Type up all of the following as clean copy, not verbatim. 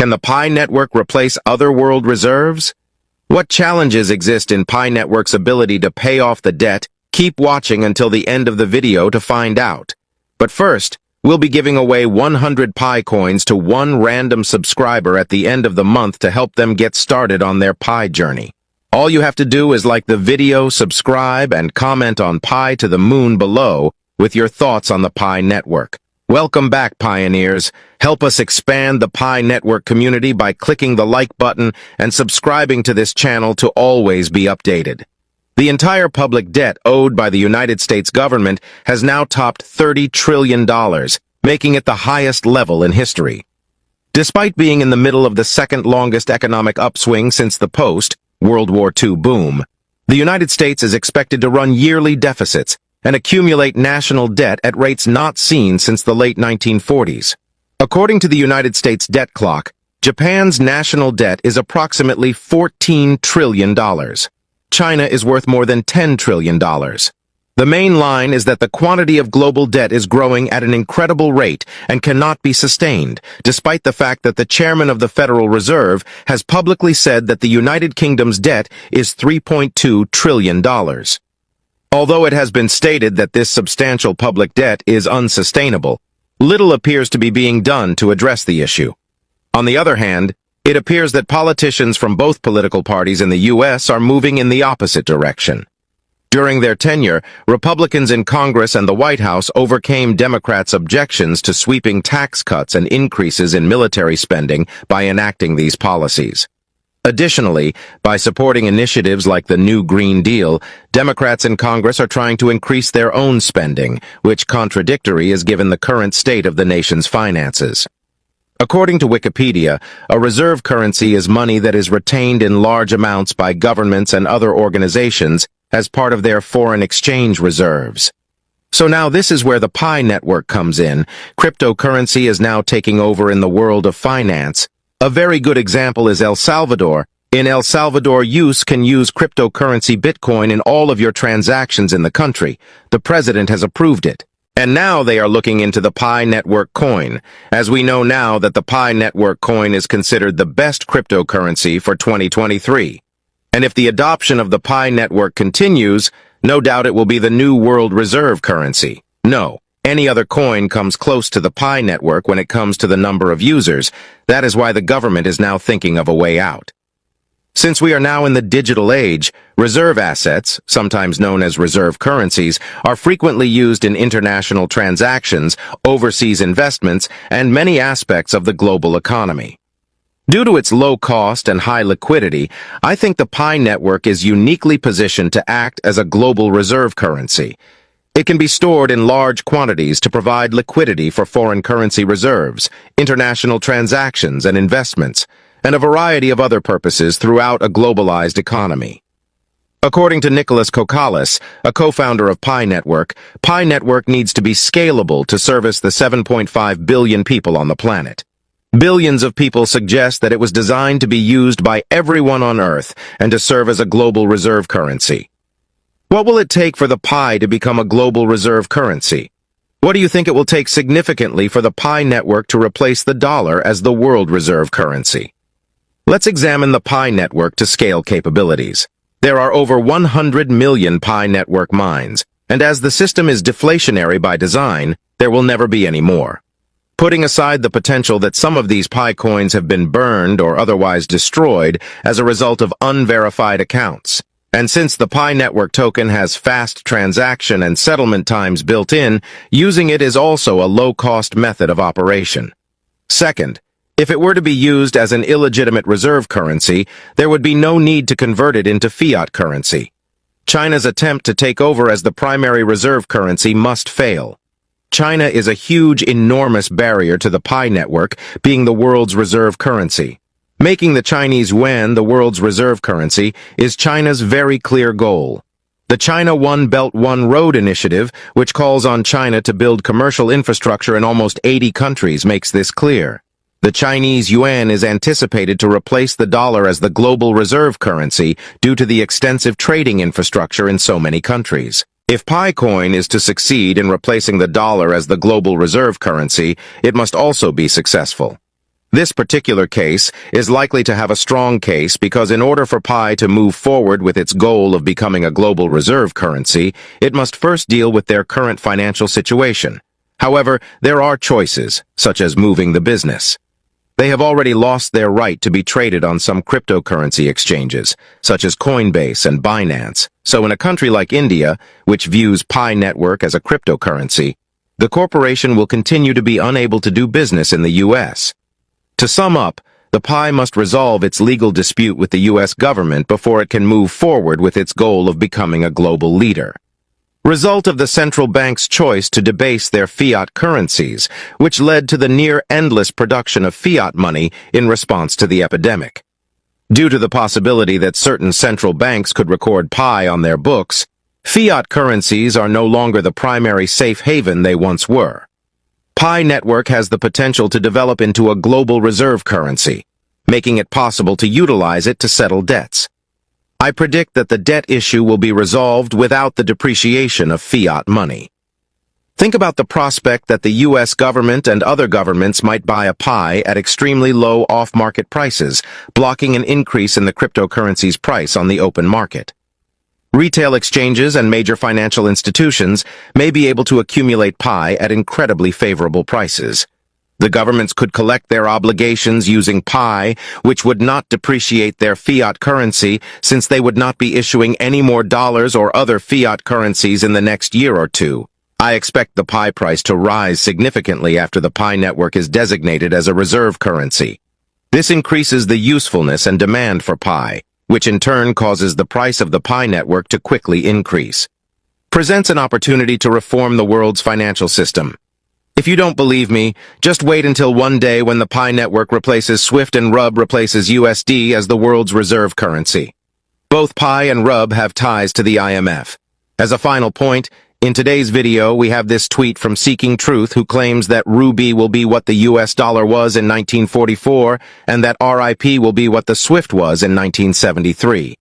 Can the Pi network replace other world reserves? What challenges exist in Pi network's ability to pay off the debt? Keep watching until the end of the video to find out. But first, we'll be giving away 100 Pi coins to one random subscriber at the end of the month to help them get started on their Pi journey. All you have to do is like the video, subscribe, and comment on Pi to the moon below with your thoughts on the Pi network. Welcome back, pioneers. Help us expand the Pi network community by clicking the like button and subscribing to this channel to always be updated. The entire public debt owed by the United States government has now topped $30 trillion, making it the highest level in history. Despite being in the middle of the second longest economic upswing since the post-World War II boom, the United States is expected to run yearly deficits and accumulate national debt at rates not seen since the late 1940s. According to the United States debt clock, Japan's national debt is approximately $14 trillion. China is worth more than $10 trillion. The main line is that the quantity of global debt is growing at an incredible rate and cannot be sustained, despite the fact that the chairman of the Federal Reserve has publicly said that the United Kingdom's debt is $3.2 trillion. Although it has been stated that this substantial public debt is unsustainable, little appears to be being done to address the issue. On the other hand, it appears that politicians from both political parties in the U.S. are moving in the opposite direction. During their tenure, Republicans in Congress and the White House overcame Democrats' objections to sweeping tax cuts and increases in military spending by enacting these policies. Additionally, by supporting initiatives like the New Green Deal, Democrats in Congress are trying to increase their own spending, which contradictory is given the current state of the nation's finances. According to Wikipedia, a reserve currency is money that is retained in large amounts by governments and other organizations as part of their foreign exchange reserves. So now this is where the Pi network comes in. Cryptocurrency is now taking over in the world of finance. A very good example is El Salvador. In El Salvador, you can use cryptocurrency Bitcoin in all of your transactions in the country. The president has approved it. And now they are looking into the Pi network coin, as we know now that the Pi network coin is considered the best cryptocurrency for 2023. And if the adoption of the Pi network continues, no doubt it will be the new world reserve currency. No. Any other coin comes close to the Pi network when it comes to the number of users. That is why the government is now thinking of a way out. Since we are now in the digital age, reserve assets, sometimes known as reserve currencies, are frequently used in international transactions, overseas investments, and many aspects of the global economy. Due to its low cost and high liquidity, I think the Pi network is uniquely positioned to act as a global reserve currency. It can be stored in large quantities to provide liquidity for foreign currency reserves, international transactions and investments, and a variety of other purposes throughout a globalized economy. According to Nicholas Kokalis, a co-founder of Pi Network needs to be scalable to service the 7.5 billion people on the planet. Billions of people suggest that it was designed to be used by everyone on Earth and to serve as a global reserve currency. What will it take for the Pi to become a global reserve currency? What do you think it will take significantly for the Pi network to replace the dollar as the world reserve currency? Let's examine the Pi network to scale capabilities. There are over 100 million Pi network mines, and as the system is deflationary by design, there will never be any more. Putting aside the potential that some of these Pi coins have been burned or otherwise destroyed as a result of unverified accounts. And since the Pi network token has fast transaction and settlement times built in, using it is also a low-cost method of operation. Second, if it were to be used as an illegitimate reserve currency, there would be no need to convert it into fiat currency. China's attempt to take over as the primary reserve currency must fail. China is a huge, enormous barrier to the Pi network being the world's reserve currency. Making the Chinese yuan the world's reserve currency is China's very clear goal. The China One Belt One Road initiative, which calls on China to build commercial infrastructure in almost 80 countries, makes this clear. The Chinese yuan is anticipated to replace the dollar as the global reserve currency due to the extensive trading infrastructure in so many countries. If Pi coin is to succeed in replacing the dollar as the global reserve currency, it must also be successful. This particular case is likely to have a strong case because in order for Pi to move forward with its goal of becoming a global reserve currency, it must first deal with their current financial situation. However, there are choices, such as moving the business. They have already lost their right to be traded on some cryptocurrency exchanges, such as Coinbase and Binance. So in a country like India, which views Pi Network as a cryptocurrency, the corporation will continue to be unable to do business in the U.S. To sum up, the Pi must resolve its legal dispute with the U.S. government before it can move forward with its goal of becoming a global leader. Result of the central bank's choice to debase their fiat currencies, which led to the near-endless production of fiat money in response to the epidemic. Due to the possibility that certain central banks could record Pi on their books, fiat currencies are no longer the primary safe haven they once were. Pi Network has the potential to develop into a global reserve currency, making it possible to utilize it to settle debts. I predict that the debt issue will be resolved without the depreciation of fiat money. Think about the prospect that the U.S. government and other governments might buy a Pi at extremely low off-market prices, blocking an increase in the cryptocurrency's price on the open market. Retail exchanges and major financial institutions may be able to accumulate Pi at incredibly favorable prices. The governments could collect their obligations using Pi, which would not depreciate their fiat currency since they would not be issuing any more dollars or other fiat currencies in the next year or two. I expect the Pi price to rise significantly after the Pi network is designated as a reserve currency. This increases the usefulness and demand for Pi, which in turn causes the price of the Pi network to quickly increase. Presents an opportunity to reform the world's financial system. If you don't believe me, just wait until one day when the Pi network replaces SWIFT and RUB replaces USD as the world's reserve currency. Both Pi and RUB have ties to the IMF. As a final point, in today's video we have this tweet from Seeking Truth who claims that Ruby will be what the US dollar was in 1944 and that RIP will be what the SWIFT was in 1973.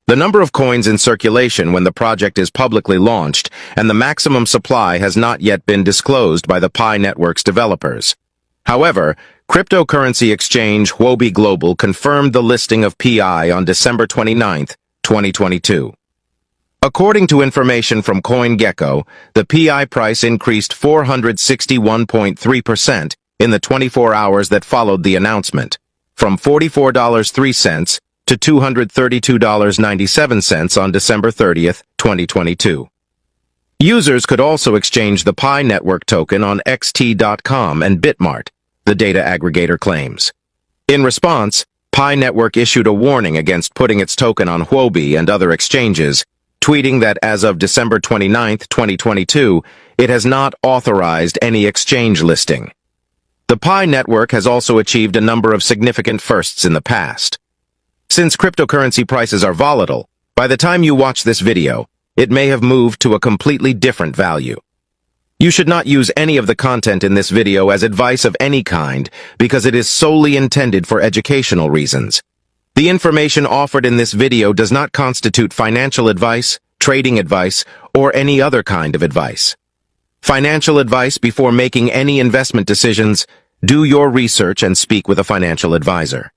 The number of coins in circulation when the project is publicly launched and the maximum supply has not yet been disclosed by the Pi Network's developers. However, cryptocurrency exchange Huobi Global confirmed the listing of Pi on December 29, 2022. According to information from CoinGecko, the Pi price increased 461.3% in the 24 hours that followed the announcement, from $44.03 to $232.97 on December 30, 2022. Users could also exchange the Pi Network token on xt.com and Bitmart, the data aggregator claims. In response, Pi Network issued a warning against putting its token on Huobi and other exchanges, tweeting that as of December 29, 2022, it has not authorized any exchange listing. The Pi Network has also achieved a number of significant firsts in the past. Since cryptocurrency prices are volatile, by the time you watch this video, it may have moved to a completely different value. You should not use any of the content in this video as advice of any kind because it is solely intended for educational reasons. The information offered in this video does not constitute financial advice, trading advice, or any other kind of advice. Financial advice before making any investment decisions: do your research and speak with a financial advisor.